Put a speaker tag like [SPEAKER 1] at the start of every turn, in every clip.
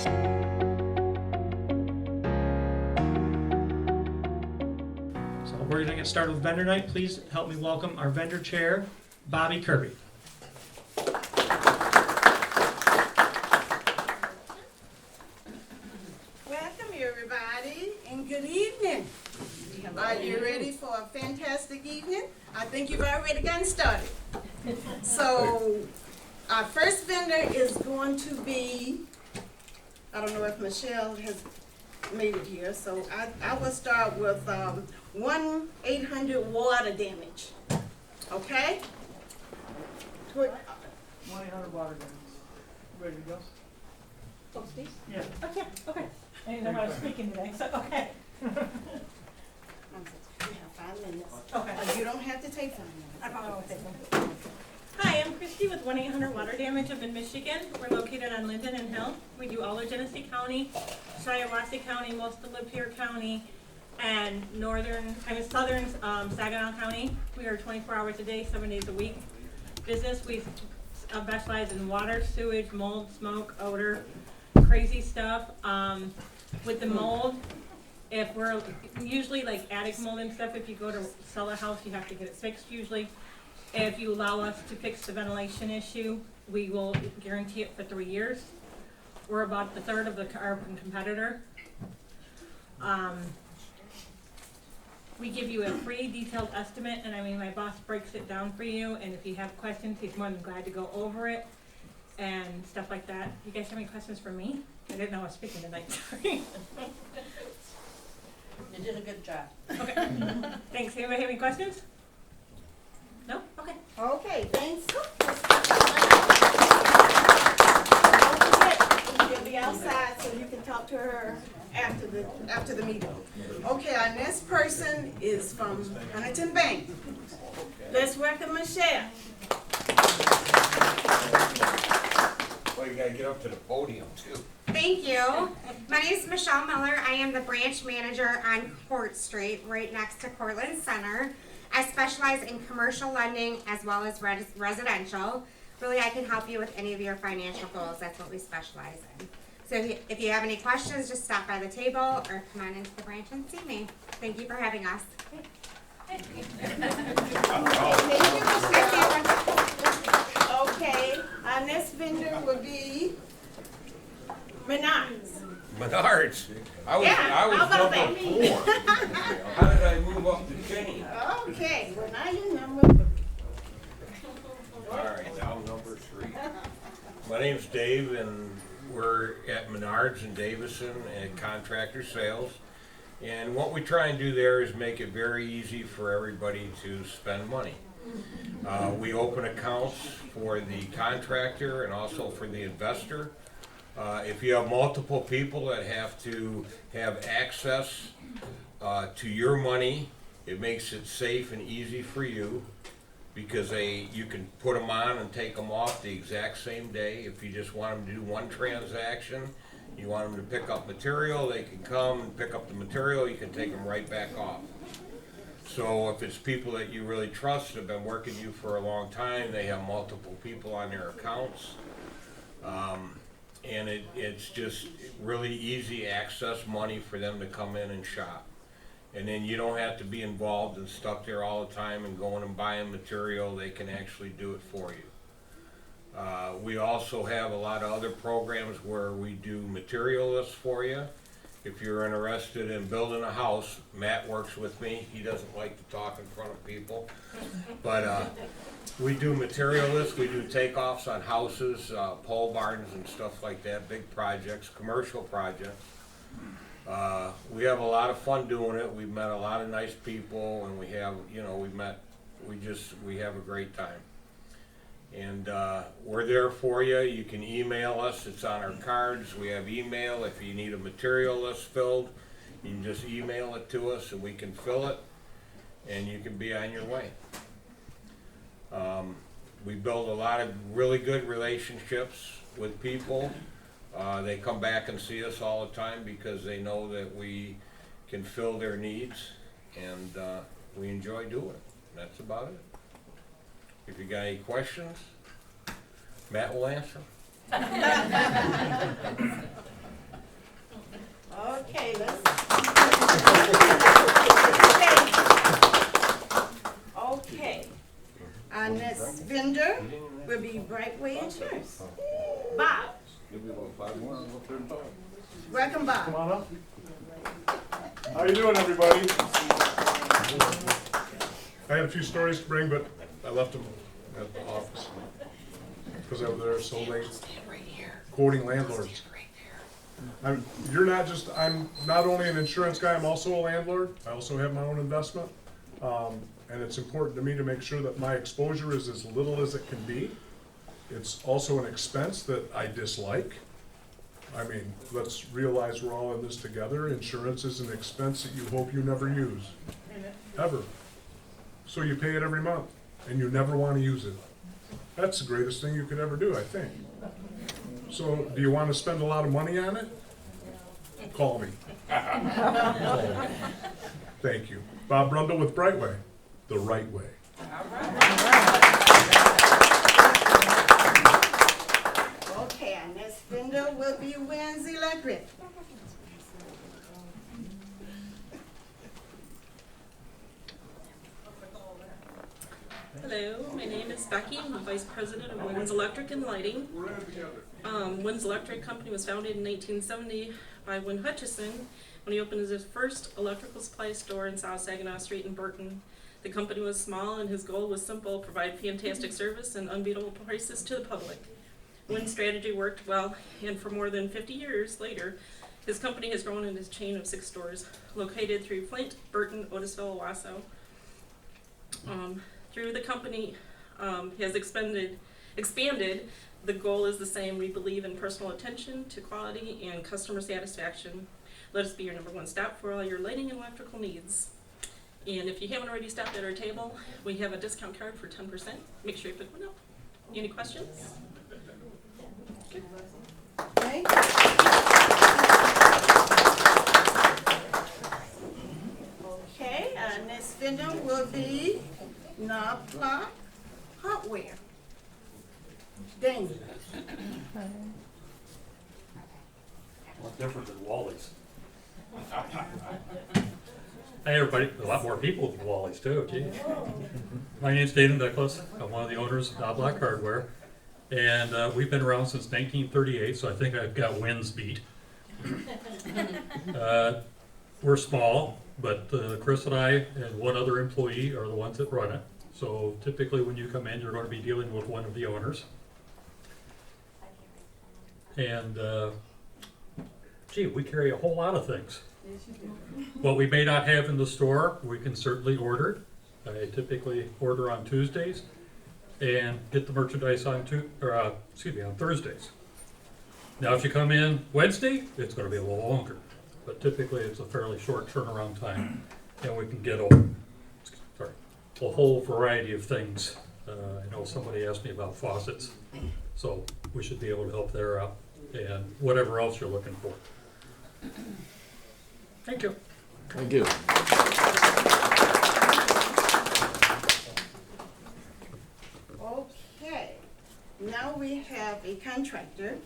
[SPEAKER 1] So we're gonna get started with vendor night. Please help me welcome our vendor chair, Bobby Kirby.
[SPEAKER 2] Welcome everybody and good evening. Are you ready for a fantastic evening? I think you've already gotten started. So our first vendor is going to be, I don't know if Michelle has made it here, so I will start with 1-800 water damage. Okay?
[SPEAKER 3] 1-800 water damage. Ready to go?
[SPEAKER 4] Oh, Steve?
[SPEAKER 3] Yeah.
[SPEAKER 4] Okay, okay. I didn't know I was speaking today, so, okay.
[SPEAKER 2] We have 5 minutes.
[SPEAKER 4] Okay.
[SPEAKER 2] You don't have to take 5 minutes.
[SPEAKER 4] I probably won't take them. Hi, I'm Christy with 1-800 Water Damage up in Michigan. We're located on Linden and Hill. We do all of Genesee County, Shiawassee County, most of Lapeer County, and southern Saginaw County. We are 24 hours a day, 7 days a week. Business, we specialize in water, sewage, mold, smoke, odor, crazy stuff. With the mold, if we're usually like attic mold and stuff, if you go to sell a house, you have to get it fixed usually. If you allow us to fix the ventilation issue, we will guarantee it for 3 years. We're about the third of our competitor. We give you a free detailed estimate, and I mean, my boss breaks it down for you, and if you have questions, he's more than glad to go over it and stuff like that. You guys have any questions for me? I didn't know I was speaking tonight, sorry.
[SPEAKER 5] You did a good job.
[SPEAKER 4] Okay, thanks. Anybody have any questions? No? Okay.
[SPEAKER 2] Okay, thanks. She'll be outside so you can talk to her after the meeting. Okay, our next person is from Huntington Bank. Let's welcome Michelle.
[SPEAKER 6] Well, you gotta get up to the podium too.
[SPEAKER 7] Thank you. My name is Michelle Miller. I am the branch manager on Court Street, right next to Cortland Center. I specialize in commercial lending as well as residential. Really, I can help you with any of your financial goals. That's what we specialize in. So if you have any questions, just stop by the table or come on into the branch and see me. Thank you for having us.
[SPEAKER 2] Thank you, Michelle. Okay, our next vendor will be Menards.
[SPEAKER 6] Menards. I was
[SPEAKER 2] how about
[SPEAKER 6] number
[SPEAKER 2] that?
[SPEAKER 6] 4. How did I move up the chain?
[SPEAKER 2] Okay, well now you number.
[SPEAKER 6] All right, now number 3. My name's Dave, and we're at Menards in Davison at Contractor Sales. And what we try and do there is make it very easy for everybody to spend money. We open accounts for the contractor and also for the investor. If you have multiple people that have to have access to your money, it makes it safe and easy for you because you can put them on and take them off the exact same day. If you just want them to do one transaction, you want them to pick up material, they can come and pick up the material, you can take them right back off. So if it's people that you really trust, have been working with you for a long time, they have multiple people on their accounts, and it's just really easy access money for them to come in and shop. And then you don't have to be involved and stuck there all the time and going and buying material. They can actually do it for you. We also have a lot of other programs where we do material lists for you. If you're interested in building a house, Matt works with me. He doesn't like to talk in front of people. But we do material lists, we do takeoffs on houses, pole barns and stuff like that, big projects, commercial projects. We have a lot of fun doing it. We've met a lot of nice people, and we have a great time. And we're there for you. You can email us. It's on our cards. We have email. If you need a material list filled, you can just email it to us and we can fill it, and you can be on your way. We build a lot of really good relationships with people. They come back and see us all the time because they know that we can fill their needs, and we enjoy doing it. That's about it. If you got any questions, Matt will answer.
[SPEAKER 5] about 5 more, and we'll turn talk.
[SPEAKER 2] Welcome,
[SPEAKER 3] Come
[SPEAKER 2] Bob.
[SPEAKER 3] on up. How you doing, everybody? I had a few stories to bring, but I left them at the office because I was there so late quoting landlords. I'm not only an insurance guy, I'm also a landlord. I also have my own investment. And it's important to me to make sure that my exposure is as little as it can be. It's also an expense that I dislike. I mean, let's realize we're all in this together. Insurance is an expense that you hope you never use, ever. So you pay it every month, and you never want to use it. That's the greatest thing you could ever do, I think. So, do you want to spend a lot of money on it? Call me. Thank you. Bob Brundle with Brightway, the right way.
[SPEAKER 2] Okay, our next vendor will be Wednes Electric.
[SPEAKER 8] Hello, my name is Becky. I'm the Vice President of Wednes Electric and Lighting. Wednes Electric Company was founded in 1970 by Win Hutchison when he opened his first electrical supply store in South Saginaw Street in Burton. The company was small and his goal was simple: provide fantastic service and unbeatable prices to the public. Win's strategy worked well, and for more than 50 years later, his company has grown in his chain of 6 stores, located through Flint, Burton, Otisville, Owasso. Through the company has expanded, the goal is the same. We believe in personal attention to quality and customer satisfaction. Let us be your #1 stop for all your lighting and electrical needs. And if you haven't already stopped at our table, we have a discount card for 10%. Make sure you pick one up. Any questions?
[SPEAKER 2] Okay. Okay, our next vendor will be Knobloch Hardware. Dane.
[SPEAKER 9] Well, different than Wally's. Hey everybody, a lot more people than Wally's too, geez. My name's Dana Nicholas. I'm one of the owners of Knobloch Hardware. And we've been around since 1938, so I think I've got Wednes beat. We're small, but Chris and I and one other employee are the ones that run it. So typically when you come in, you're going to be dealing with one of the owners. And gee, we carry a whole lot of things. What we may not have in the store, we can certainly order. I typically order on Tuesdays and get the merchandise on Thursdays. Now, if you come in Wednesday, it's going to be a little longer, but typically it's a fairly short turnaround time, and we can get a whole variety of things. I know somebody asked me about faucets, so we should be able to help there out, and whatever else you're looking for. Thank you.
[SPEAKER 5] Thank you.
[SPEAKER 2] Okay, now we have a contractor,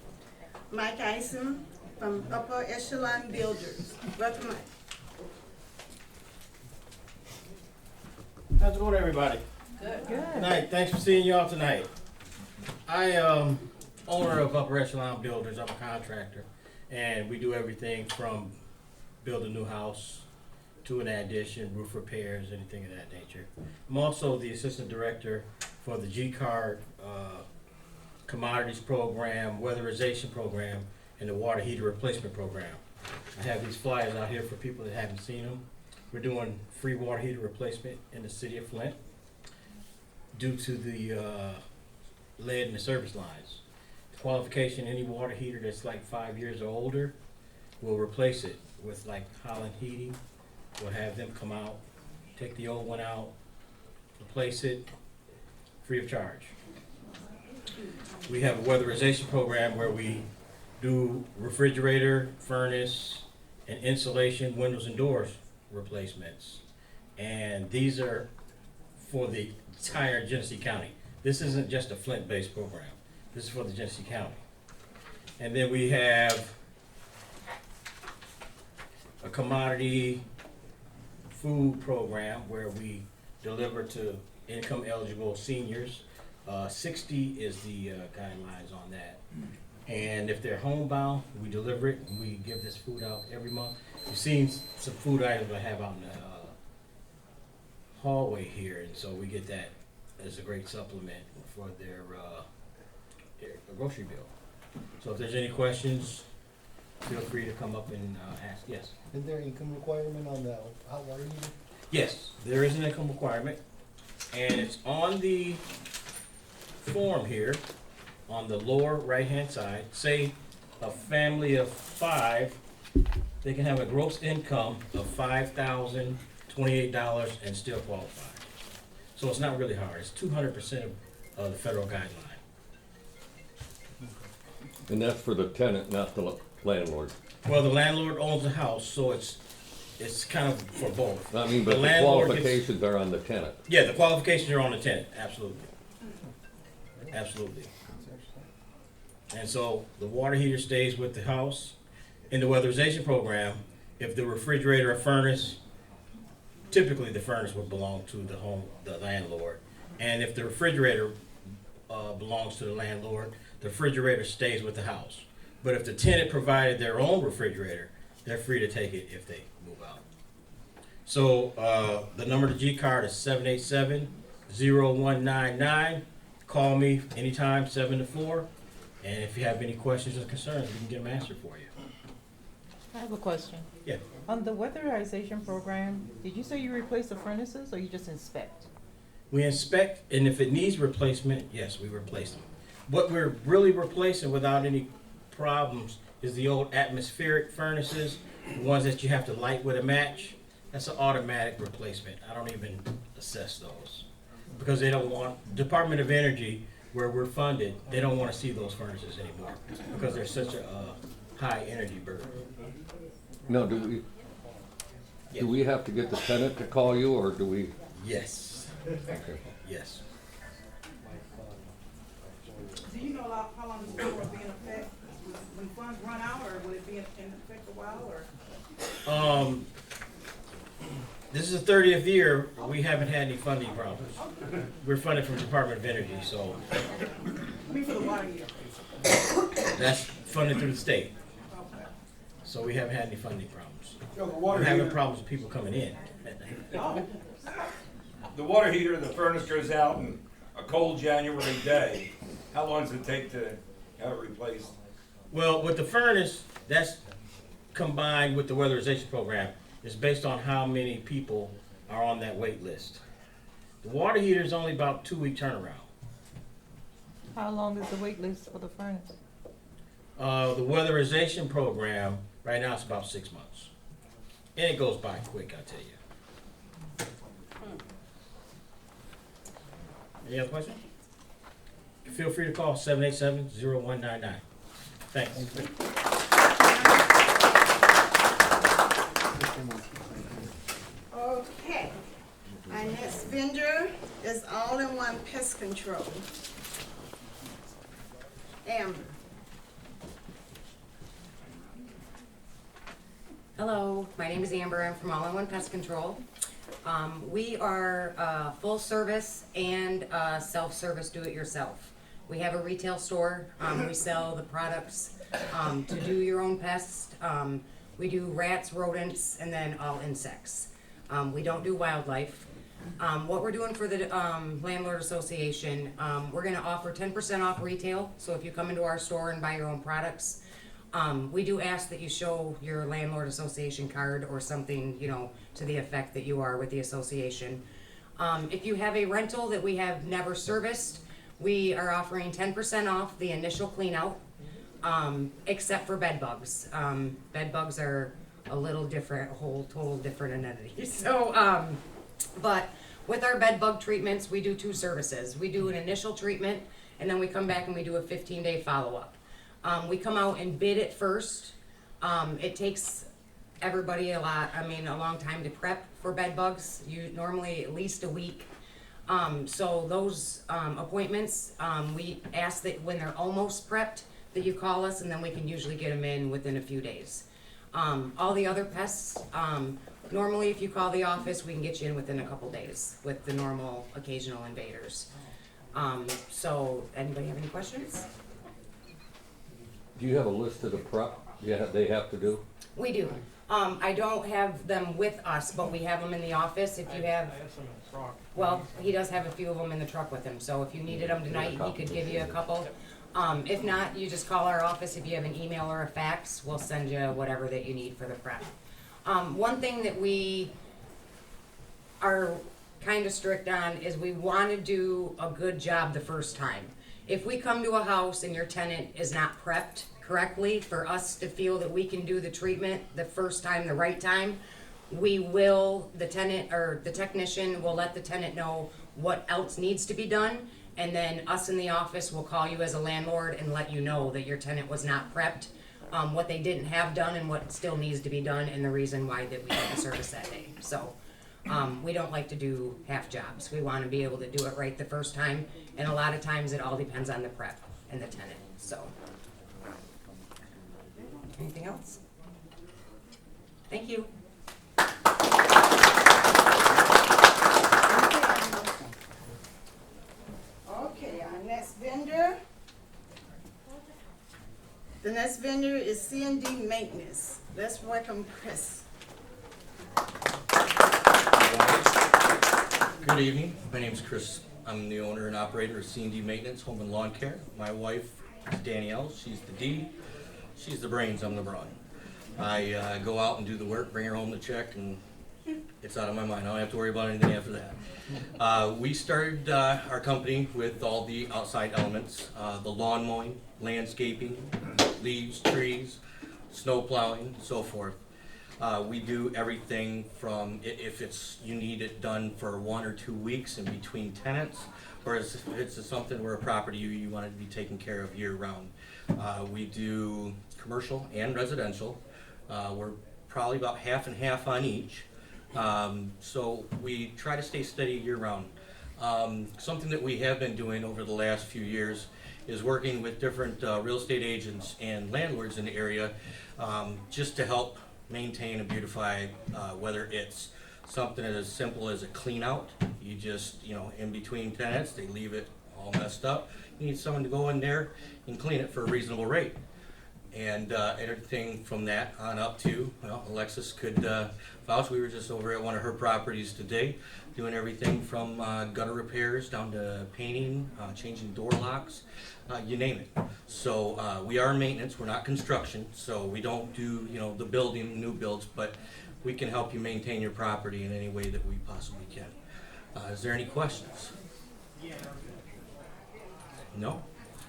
[SPEAKER 2] Mike Eisen from Upper Echelon Builders. Welcome, Mike.
[SPEAKER 10] How's it going, everybody? Good night. Thanks for seeing y'all tonight. I am owner of Upper Echelon Builders. I'm a contractor, and we do everything from build a new house to an addition, roof repairs, anything of that nature. I'm also the assistant director for the G-Card commodities program, weatherization program, and the water heater replacement program. I have these flyers out here for people that haven't seen them. We're doing free water heater replacement in the city of Flint due to the lead in the service lines. Qualification, any water heater that's like 5 years or older, we'll replace it with like Holland Heating. We'll have them come out, take the old one out, replace it free of charge. We have a weatherization program where we do refrigerator, furnace, and insulation, windows and doors replacements. And these are for the entire Genesee County. This isn't just a Flint-based program. This is for the Genesee County. And then we have a commodity food program where we deliver to income eligible seniors. 60 is the guidelines on that. And if they're homebound, we deliver it, and we give this food out every month. You've seen some food items I have out in the hallway here, and so we get that as a great supplement for their grocery bill. So if there's any questions, feel free to come up and ask. Yes?
[SPEAKER 11] Is there income requirement on the hot water heater?
[SPEAKER 10] Yes, there is an income requirement, and it's on the form here, on the lower right-hand side. Say a family of 5, they can have a gross income of $5,028 and still qualify. So it's not really hard. It's 200% of the federal guideline.
[SPEAKER 5] And that's for the tenant, not the landlord.
[SPEAKER 10] Well, the landlord owns the house, so it's kind of for both.
[SPEAKER 5] I mean, but the
[SPEAKER 10] landlord gets-
[SPEAKER 5] qualifications are on the tenant.
[SPEAKER 10] Yeah, the qualifications are on the tenant, absolutely. Absolutely. And so the water heater stays with the house. In the weatherization program, if the refrigerator or furnace, typically the furnace would belong to the landlord. And if the refrigerator belongs to the landlord, the refrigerator stays with the house. But if the tenant provided their own refrigerator, they're free to take it if they move out. So the number to G card is 787-0199. Call me anytime, 7 to 4. And if you have any questions or concerns, we can get them answered for you.
[SPEAKER 12] I have a question.
[SPEAKER 10] Yeah.
[SPEAKER 12] On the weatherization program, did you say you replace the furnaces or you just inspect?
[SPEAKER 10] We inspect, and if it needs replacement, yes, we replace them. What we're really replacing without any problems is the old atmospheric furnaces, the ones that you have to light with a match. That's an automatic replacement. I don't even assess those. Because they don't want, Department of Energy, where we're funded, they don't want to see those furnaces anymore because they're such a high energy burden.
[SPEAKER 5] Now, do we have to get the tenant to call you, or do we?
[SPEAKER 10] Yes.
[SPEAKER 5] Okay.
[SPEAKER 10] Yes.
[SPEAKER 2] Do you know how long the store will be in effect? When funds run out, or will it be in effect a while, or?
[SPEAKER 10] This is the 30th year, we haven't had any funding problems. We're funded from Department of Energy, so
[SPEAKER 2] I mean, for the water heater.
[SPEAKER 10] that's funded through the state. So we haven't had any funding problems.
[SPEAKER 13] So the water
[SPEAKER 10] We're having
[SPEAKER 13] heater,
[SPEAKER 10] problems with people coming in.
[SPEAKER 13] the water heater, the furnace goes out in a cold January day. How long does it take to have it replaced?
[SPEAKER 10] Well, with the furnace, that's combined with the weatherization program. It's based on how many people are on that wait list. The water heater is only about 2-week turnaround.
[SPEAKER 12] How long is the wait list for the furnace?
[SPEAKER 10] The weatherization program, right now it's about 6 months. And it goes by quick, I tell you. Any other questions? Feel free to call 787-0199. Thanks.
[SPEAKER 2] Okay, our next vendor is AllInOne Pest Control. Amber.
[SPEAKER 14] Hello, my name is Amber. I'm from AllInOne Pest Control. We are full service and self-service do-it-yourself. We have a retail store. We sell the products to do your own pests. We do rats, rodents, and then all insects. We don't do wildlife. What we're doing for the Landlord Association, we're gonna offer 10% off retail. So if you come into our store and buy your own products, we do ask that you show your Landlord Association card or something, you know, to the effect that you are with the association. If you have a rental that we have never serviced, we are offering 10% off the initial clean out, except for bed bugs. Bed bugs are a little different, a whole total different entity. So, but with our bed bug treatments, we do 2 services. We do an initial treatment, and then we come back and we do a 15-day follow-up. We come out and bid it first. It takes everybody a long time to prep for bed bugs. Normally at least a week. So those appointments, we ask that when they're almost prepped, that you call us, and then we can usually get them in within a few days. All the other pests, normally if you call the office, we can get you in within a couple days with the normal occasional invaders. So anybody have any questions?
[SPEAKER 5] Do you have a list of the prep they have to do?
[SPEAKER 14] We do. I don't have them with us, but we have them in the office. If you have, well, he does have a few of them in the truck with him, so if you needed them tonight, he could give you a couple. If not, you just call our office. If you have an email or a fax, we'll send you whatever that you need for the prep. One thing that we are kind of strict on is we want to do a good job the first time. If we come to a house and your tenant is not prepped correctly for us to feel that we can do the treatment the first time, the right time, we will, the tenant or the technician will let the tenant know what else needs to be done, and then us in the office will call you as a landlord and let you know that your tenant was not prepped, what they didn't have done and what still needs to be done, and the reason why that we didn't service that day. So we don't like to do half jobs. We want to be able to do it right the first time, and a lot of times it all depends on the prep and the tenant. So anything else? Thank you.
[SPEAKER 2] Okay, our next vendor. The next vendor is SeeDo Maintenance. Let's welcome Chris.
[SPEAKER 15] Good evening. My name is Chris. I'm the owner and operator of SeeDo Maintenance Home and Lawn Care. My wife is Danielle. She's the D. She's the brains. I'm the brawn. I go out and do the work, bring her home the check, and it's out of my mind. I don't have to worry about anything after that. We started our company with all the outside elements, the lawn mowing, landscaping, leaves, trees, snow plowing, so forth. We do everything from if it's you need it done for 1 or 2 weeks in between tenants, or if it's something where a property you want it to be taken care of year round. We do commercial and residential. We're probably about half and half on each. So we try to stay steady year round. Something that we have been doing over the last few years is working with different real estate agents and landlords in the area just to help maintain and beautify, whether it's something as simple as a clean out. You just, in between tenants, they leave it all messed up. You need someone to go in there and clean it for a reasonable rate. And everything from that on up to, Alexis could vouch. We were just over at one of her properties today, doing everything from gutter repairs down to painting, changing door locks, you name it. So we are maintenance. We're not construction, so we don't do the building, new builds, but we can help you maintain your property in any way that we possibly can. Is there any questions? No?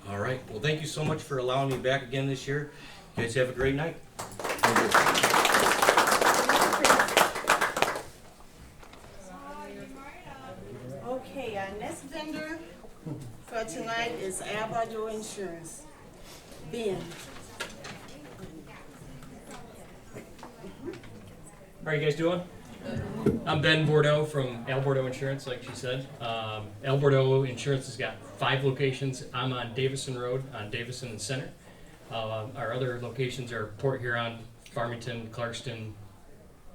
[SPEAKER 15] All right. Well, thank you so much for allowing me back again this year. You guys have a great night.
[SPEAKER 2] Okay, our next vendor for tonight is Alberto Insurance. Ben.
[SPEAKER 16] How are you guys doing? I'm Ben Bordeaux from Alberto Insurance, like she said. Alberto Insurance has got 5 locations. I'm on Davison Road, on Davison and Center. Our other locations are Port Huron, Farmington, Clarkston,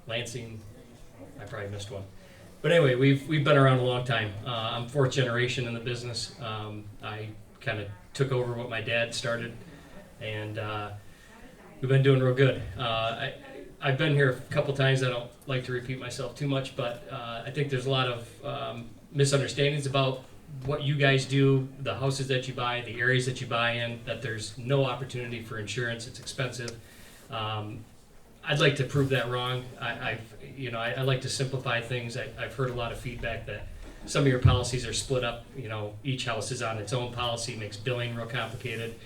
[SPEAKER 16] Lansing. I probably missed one. But anyway, we've been around a long time. I'm 4th generation in the business. I kind of took over what my dad started, and we've been doing real good. I've been here a couple times. I don't like to repeat myself too much, but I think there's a lot of misunderstandings about what you guys do, the houses that you buy, the areas that you buy in, that there's no opportunity for insurance. It's expensive. I'd like to prove that wrong. I like to simplify things. I've heard a lot of feedback that some of your policies are split up. Each house is on its own policy, makes billing real complicated.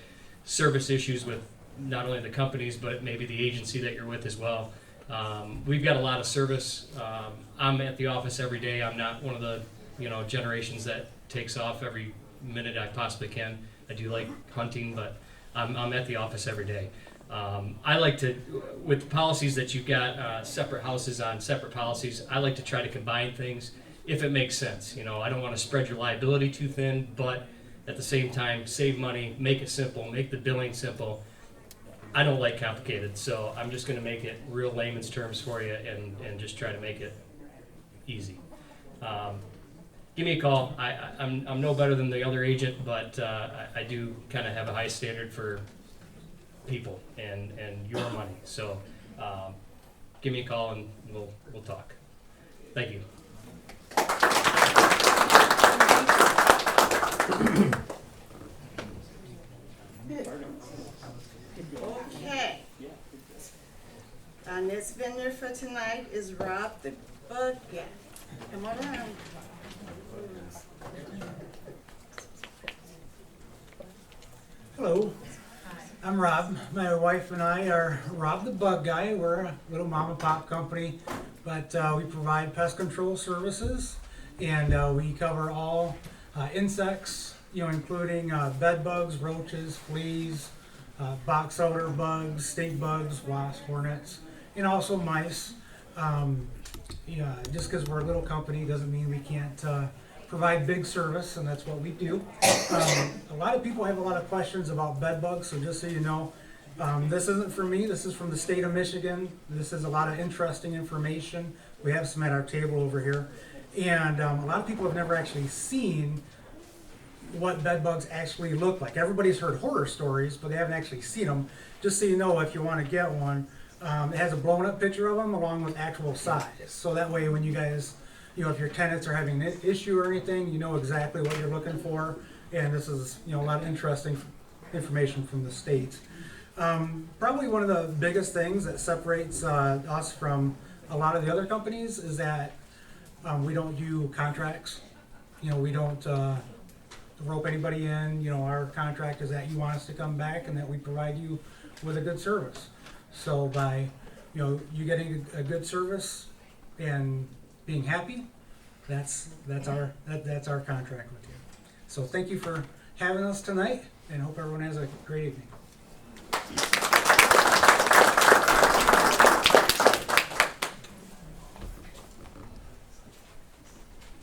[SPEAKER 16] Service issues with not only the companies, but maybe the agency that you're with as well. We've got a lot of service. I'm at the office every day. I'm not one of the generations that takes off every minute I possibly can. I do like hunting, but I'm at the office every day. I like to, with the policies that you've got, separate houses on separate policies, I like to try to combine things if it makes sense. I don't want to spread your liability too thin, but at the same time, save money, make it simple, make the billing simple. I don't like complicated, so I'm just going to make it real layman's terms for you and just try to make it easy. Give me a call. I'm no better than the other agent, but I do kind of have a high standard for people and your money. So give me a call and we'll talk. Thank you.
[SPEAKER 2] Okay. Our next vendor for tonight is Rob the Bug Guy. Come on around.
[SPEAKER 17] Hello, I'm Rob. My wife and I are Rob the Bug Guy. We're a little mom and pop company, but we provide pest control services, and we cover all insects, including bed bugs, roaches, fleas, box elder bugs, stink bugs, wasps, hornets, and also mice. Just because we're a little company doesn't mean we can't provide big service, and that's what we do. A lot of people have a lot of questions about bed bugs, so just so you know, this isn't for me, this is from the state of Michigan. This is a lot of interesting information. We have some at our table over here. And a lot of people have never actually seen what bed bugs actually look like. Everybody's heard horror stories, but they haven't actually seen them. Just so you know, if you want to get one, it has a blown up picture of them along with actual size. So that way when you guys, if your tenants are having an issue or anything, you know exactly what you're looking for. And this is, a lot of interesting information from the state. Probably one of the biggest things that separates us from a lot of the other companies is that we don't do contracts. We don't rope anybody in. Our contract is that you want us to come back and that we provide you with a good service. So by, you getting a good service and being happy, that's our contract with you. So thank you for having us tonight, and hope everyone has a great evening.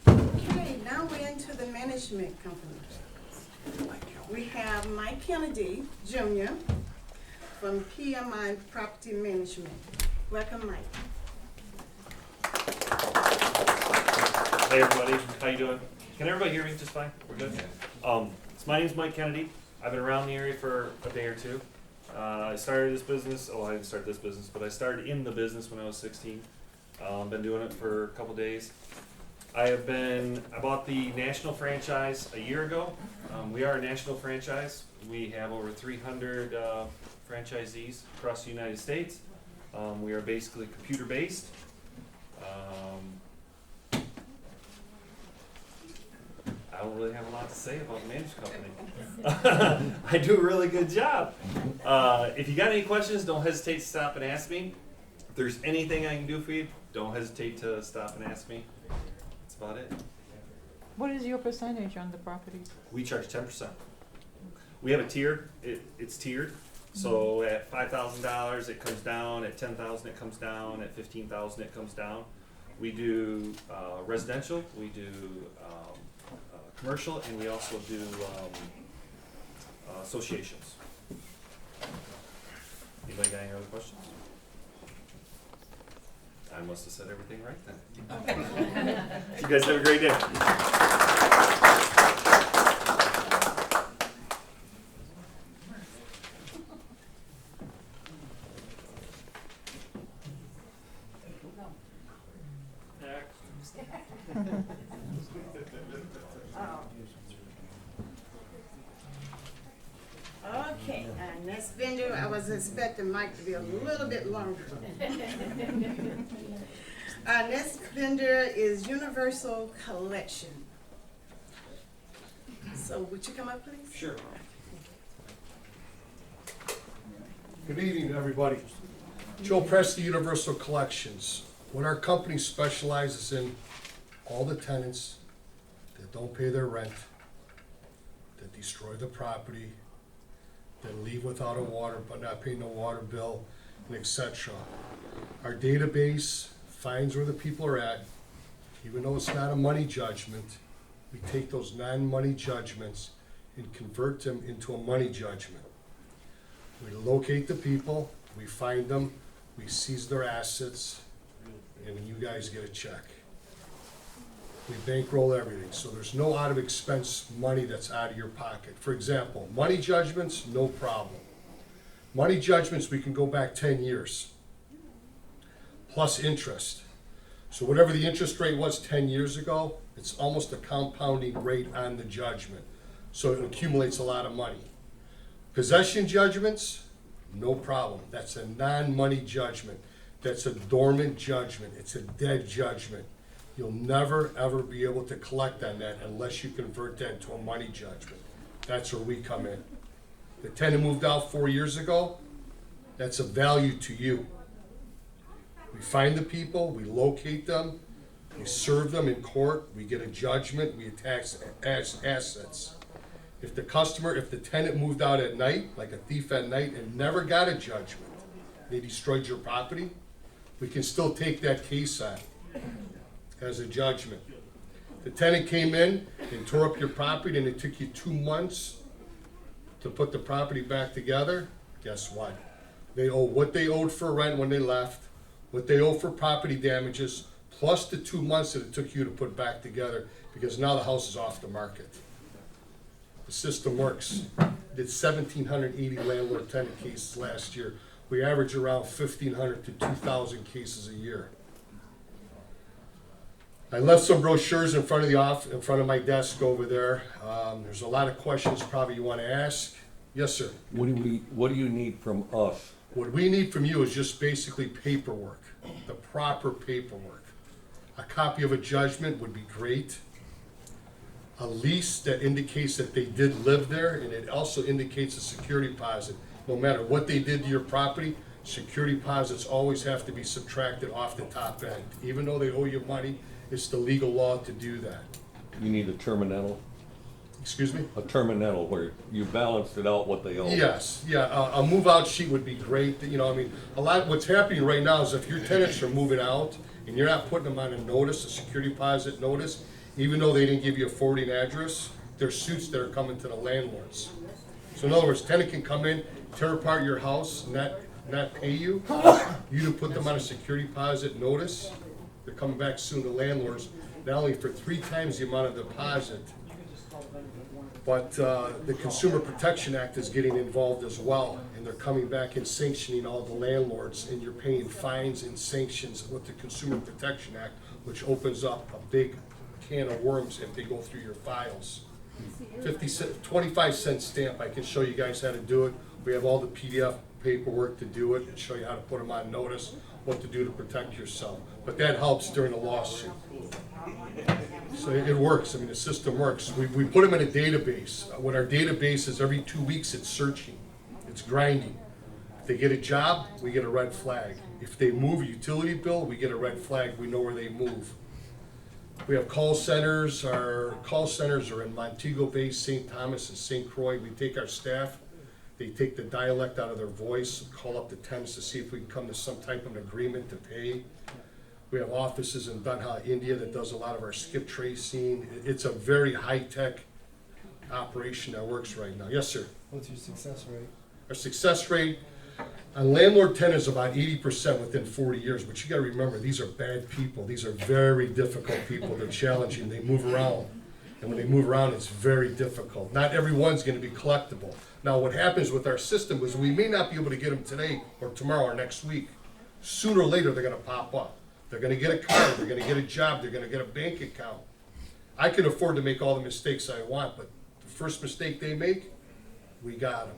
[SPEAKER 2] Okay, now we're into the management company. We have Mike Kennedy Jr. from PMI Property Management. Welcome, Mike.
[SPEAKER 18] Hey everybody, how you doing? Can everybody hear me just fine? We're good? So my name's Mike Kennedy. I've been around the area for a day or two. I started this business, I didn't start this business, but I started in the business when I was 16. Been doing it for a couple days. I bought the national franchise a year ago. We are a national franchise. We have over 300 franchisees across the United States. We are basically computer based. I don't really have a lot to say about the management company. I do a really good job. If you got any questions, don't hesitate to stop and ask me. If there's anything I can do for you, don't hesitate to stop and ask me. That's about it.
[SPEAKER 12] What is your percentage on the properties?
[SPEAKER 18] We charge 10%. We have a tiered, it's tiered. So at $5,000 it comes down, at $10,000 it comes down, at $15,000 it comes down. We do residential, we do commercial, and we also do associations. Anybody got any other questions? I must have said everything right then. You guys have a great day.
[SPEAKER 2] Okay, next vendor, I was expecting Mike to be a little bit longer. Our next vendor is Universal Collection. So would you come up, please?
[SPEAKER 18] Sure.
[SPEAKER 3] Good evening, everybody. Joe Presti, Universal Collections. What our company specializes in, all the tenants that don't pay their rent, that destroy the property, that leave without a water but not pay no water bill, and etc. Our database finds where the people are at. Even though it's not a money judgment, we take those non-money judgments and convert them into a money judgment. We locate the people, we find them, we seize their assets, and you guys get a check. We bankroll everything, so there's no out of expense money that's out of your pocket. For example, money judgments, no problem. Money judgments, we can go back 10 years, plus interest. So whatever the interest rate was 10 years ago, it's almost a compounding rate on the judgment. So it accumulates a lot of money. Possession judgments, no problem. That's a non-money judgment. That's a dormant judgment. It's a dead judgment. You'll never, ever be able to collect on that unless you convert that to a money judgment. That's where we come in. The tenant moved out 4 years ago, that's a value to you. We find the people, we locate them, we serve them in court, we get a judgment, we tax assets. If the tenant moved out at night, like a thief at night, and never got a judgment, they destroyed your property, we can still take that case on as a judgment. The tenant came in and tore up your property and it took you 2 months to put the property back together. Guess what? They owe what they owed for rent when they left, what they owe for property damages, plus the 2 months that it took you to put back together, because now the house is off the market. The system works. Did 1,780 landlord-tenant cases last year. We average around 1,500 to 2,000 cases a year. I left some brochures in front of my desk over there. There's a lot of questions probably you want to ask. Yes, sir.
[SPEAKER 5] What do you need from us?
[SPEAKER 3] What we need from you is just basically paperwork, the proper paperwork. A copy of a judgment would be great. A lease that indicates that they did live there, and it also indicates a security deposit. No matter what they did to your property, security deposits always have to be subtracted off the top end. Even though they owe you money, it's the legal law to do that.
[SPEAKER 5] You need a terminal?
[SPEAKER 3] Excuse me?
[SPEAKER 5] A terminal where you balanced it out what they owe.
[SPEAKER 3] Yes, yeah, a move-out sheet would be great. You know, I mean, what's happening right now is if your tenants are moving out and you're not putting them on a notice, a security deposit notice, even though they didn't give you a forwarding address, there's suits that are coming to the landlords. So in other words, tenant can come in, tear apart your house, not pay you. You to put them on a security deposit notice. They're coming back soon to landlords, not only for 3 times the amount of deposit, but the Consumer Protection Act is getting involved as well, and they're coming back and sanctioning all the landlords, and you're paying fines and sanctions with the Consumer Protection Act, which opens up a big can of worms if they go through your files. 25-cent stamp, I can show you guys how to do it. We have all the PDF paperwork to do it and show you how to put them on notice, what to do to protect yourself. But that helps during a lawsuit. So it works. I mean, the system works. We put them in a database. What our database is, every 2 weeks it's searching. It's grinding. If they get a job, we get a red flag. If they move a utility bill, we get a red flag. We know where they move. We have call centers. Our call centers are in Montego Bay, St. Thomas, and St. Croix. We take our staff. They take the dialect out of their voice, call up the tenants to see if we can come to some type of an agreement to pay. We have offices in Dunha, India that does a lot of our skip tracing. It's a very high-tech operation that works right now. Yes, sir?
[SPEAKER 11] What's your success rate?
[SPEAKER 3] Our success rate on landlord tenants is about 80% within 40 years, but you gotta remember, these are bad people. These are very difficult people. They're challenging. They move around. And when they move around, it's very difficult. Not everyone's gonna be collectible. Now, what happens with our system is we may not be able to get them today or tomorrow or next week. Sooner or later, they're gonna pop up. They're gonna get a car, they're gonna get a job, they're gonna get a bank account. I can afford to make all the mistakes I want, but the first mistake they make, we got them.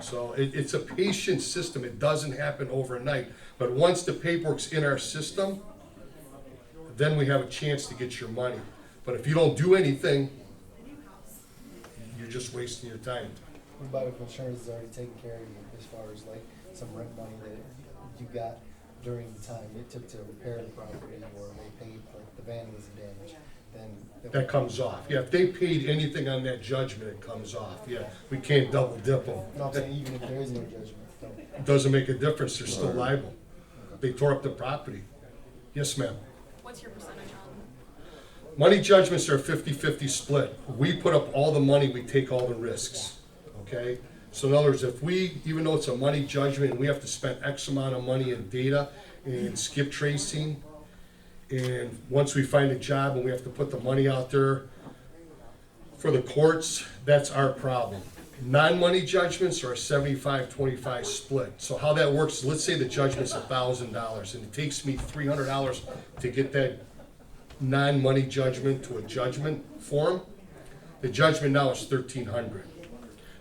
[SPEAKER 3] So it's a patient system. It doesn't happen overnight. But once the paperwork's in our system, then we have a chance to get your money. But if you don't do anything, you're just wasting your time.
[SPEAKER 11] What about if insurance is already taking care of you as far as like some rent money that you got during the time it took to repair the property, or they paid like the vandalism damage, then
[SPEAKER 3] That comes off. Yeah, if they paid anything on that judgment, it comes off. Yeah, we can't double dip them.
[SPEAKER 11] No, I'm saying even if there is no judgment.
[SPEAKER 3] It doesn't make a difference. They're still liable. They tore up the property. Yes, ma'am.
[SPEAKER 8] What's your percentage on?
[SPEAKER 3] Money judgments are a 50-50 split. We put up all the money, we take all the risks, okay? So in other words, if we, even though it's a money judgment and we have to spend X amount of money in data and skip tracing, and once we find a job and we have to put the money out there for the courts, that's our problem. Non-money judgments are a 75-25 split. So how that works, let's say the judgment's $1,000 and it takes me $300 to get that non-money judgment to a judgment form. The judgment now is $1,300.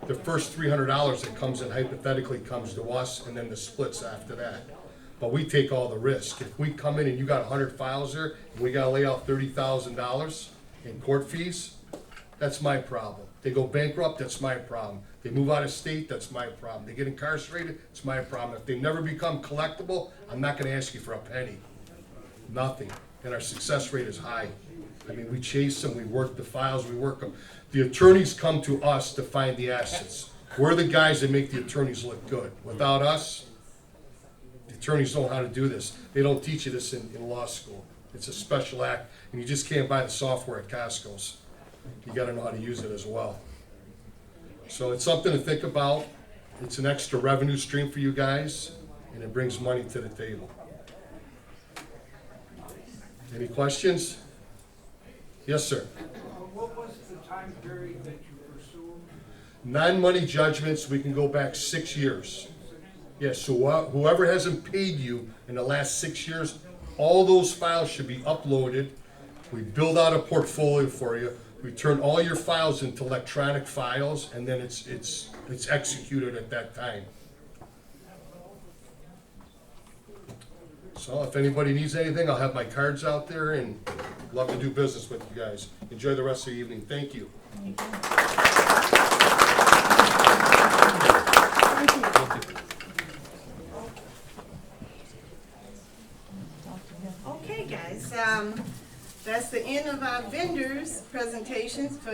[SPEAKER 3] The first $300 that comes in hypothetically comes to us, and then the splits after that. But we take all the risk. If we come in and you got 100 files there, and we gotta lay out $30,000 in court fees, that's my problem. They go bankrupt, that's my problem. They move out of state, that's my problem. They get incarcerated, it's my problem. If they never become collectible, I'm not gonna ask you for a penny. Nothing. And our success rate is high. I mean, we chase them, we work the files, we work them. The attorneys come to us to find the assets. We're the guys that make the attorneys look good. Without us, the attorneys don't know how to do this. They don't teach you this in law school. It's a special act, and you just can't buy the software at Costco's. You gotta know how to use it as well. So it's something to think about. It's an extra revenue stream for you guys, and it brings money to the table. Any questions? Yes, sir.
[SPEAKER 19] What was the time period that you pursued?
[SPEAKER 3] Non-money judgments, we can go back 6 years. Yes, so whoever hasn't paid you in the last 6 years, all those files should be uploaded. We build out a portfolio for you. We turn all your files into electronic files, and then it's executed at that time. So if anybody needs anything, I'll have my cards out there, and love to do business with you guys. Enjoy the rest of the evening. Thank you.
[SPEAKER 2] Okay, guys, that's the end of our vendors' presentations for